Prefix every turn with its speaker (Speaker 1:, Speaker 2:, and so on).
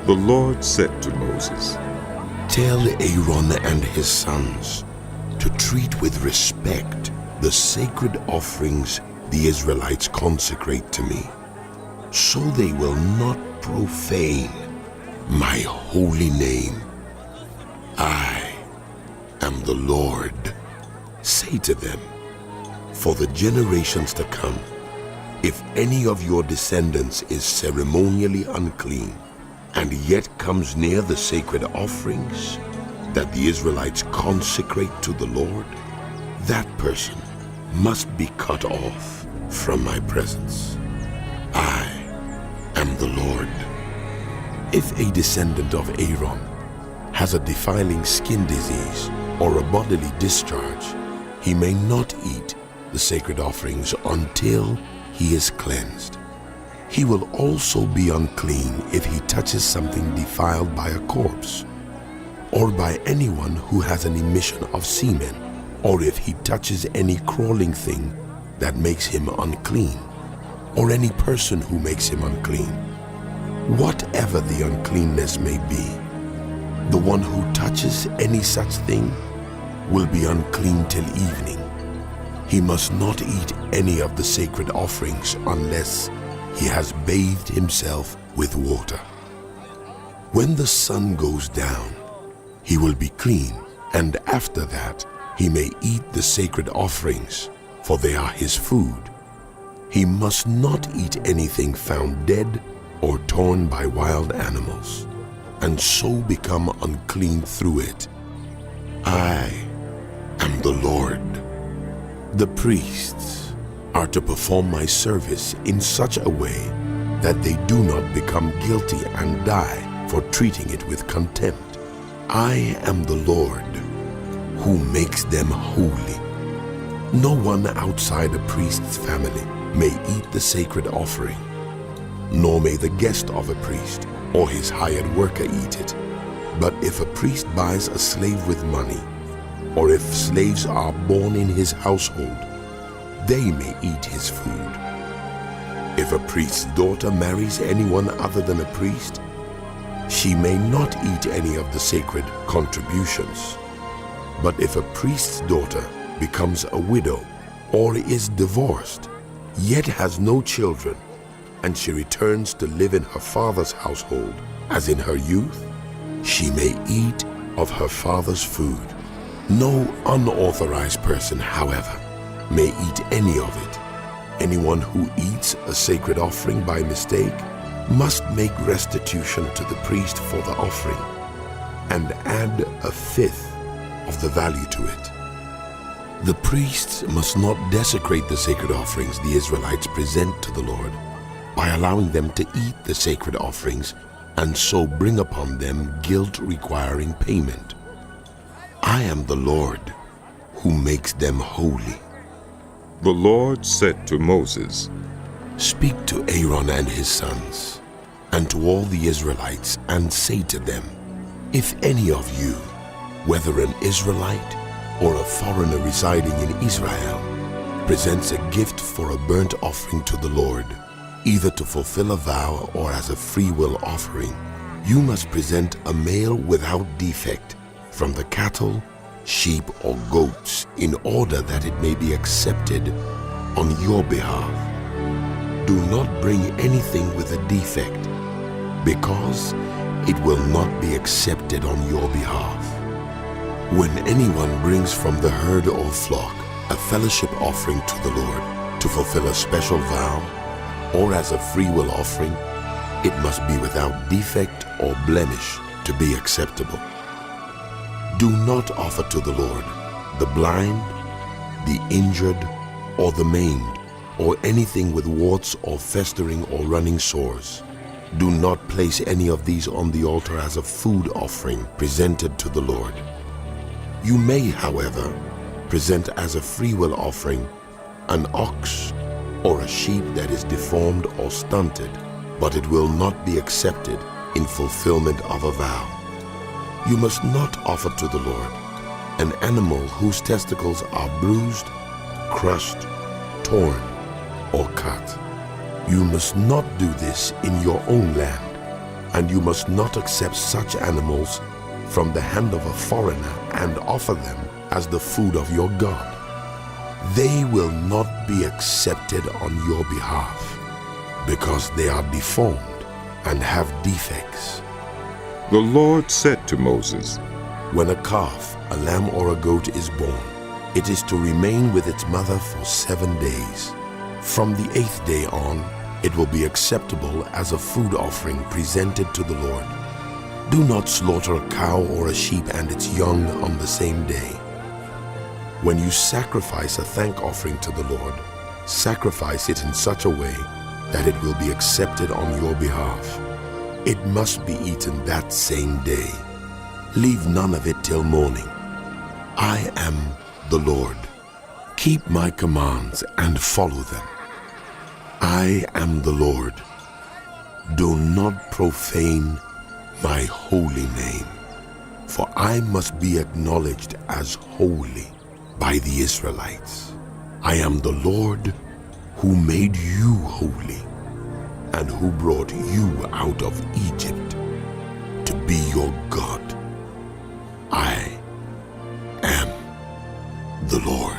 Speaker 1: The Lord said to Moses,
Speaker 2: Tell Aaron and his sons to treat with respect the sacred offerings the Israelites consecrate to me, so they will not profane my holy name. I am the Lord. Say to them, for the generations to come, if any of your descendants is ceremonially unclean and yet comes near the sacred offerings that the Israelites consecrate to the Lord, that person must be cut off from my presence. I am the Lord. If a descendant of Aaron has a defiling skin disease or a bodily discharge, he may not eat the sacred offerings until he is cleansed. He will also be unclean if he touches something defiled by a corpse, or by anyone who has an emission of semen, or if he touches any crawling thing that makes him unclean, or any person who makes him unclean. Whatever the uncleanness may be, the one who touches any such thing will be unclean till evening. He must not eat any of the sacred offerings unless he has bathed himself with water. When the sun goes down, he will be clean, and after that he may eat the sacred offerings, for they are his food. He must not eat anything found dead or torn by wild animals, and so become unclean through it. I am the Lord. The priests are to perform my service in such a way that they do not become guilty and die for treating it with contempt. I am the Lord who makes them holy. No one outside a priest's family may eat the sacred offering, nor may the guest of a priest or his hired worker eat it. But if a priest buys a slave with money, or if slaves are born in his household, they may eat his food. If a priest's daughter marries anyone other than a priest, she may not eat any of the sacred contributions. But if a priest's daughter becomes a widow or is divorced, yet has no children, and she returns to live in her father's household as in her youth, she may eat of her father's food. No unauthorized person, however, may eat any of it. Anyone who eats a sacred offering by mistake must make restitution to the priest for the offering and add a fifth of the value to it. The priests must not desecrate the sacred offerings the Israelites present to the Lord by allowing them to eat the sacred offerings and so bring upon them guilt requiring payment. I am the Lord who makes them holy.
Speaker 1: The Lord said to Moses,
Speaker 2: Speak to Aaron and his sons, and to all the Israelites, and say to them, If any of you, whether an Israelite or a foreigner residing in Israel, presents a gift for a burnt offering to the Lord, either to fulfill a vow or as a free will offering, you must present a male without defect from the cattle, sheep, or goats, in order that it may be accepted on your behalf. Do not bring anything with a defect, because it will not be accepted on your behalf. When anyone brings from the herd or flock a fellowship offering to the Lord to fulfill a special vow, or as a free will offering, it must be without defect or blemish to be acceptable. Do not offer to the Lord the blind, the injured, or the maimed, or anything with warts or festering or running sores. Do not place any of these on the altar as a food offering presented to the Lord. You may, however, present as a freewill offering an ox or a sheep that is deformed or stunted, but it will not be accepted in fulfillment of a vow. You must not offer to the Lord an animal whose testicles are bruised, crushed, torn, or cut. You must not do this in your own land, and you must not accept such animals from the hand of a foreigner and offer them as the food of your God. They will not be accepted on your behalf, because they are deformed and have defects.
Speaker 1: The Lord said to Moses,
Speaker 2: When a calf, a lamb or a goat is born, it is to remain with its mother for 7 days. From the 8th day on, it will be acceptable as a food offering presented to the Lord. Do not slaughter a cow or a sheep and its young on the same day. When you sacrifice a thank offering to the Lord, sacrifice it in such a way that it will be accepted on your behalf. It must be eaten that same day. Leave none of it till morning. I am the Lord. Keep my commands and follow them. I am the Lord. Do not profane my holy name, for I must be acknowledged as holy by the Israelites. I am the Lord who made you holy and who brought you out of Egypt to be your God. I am the Lord.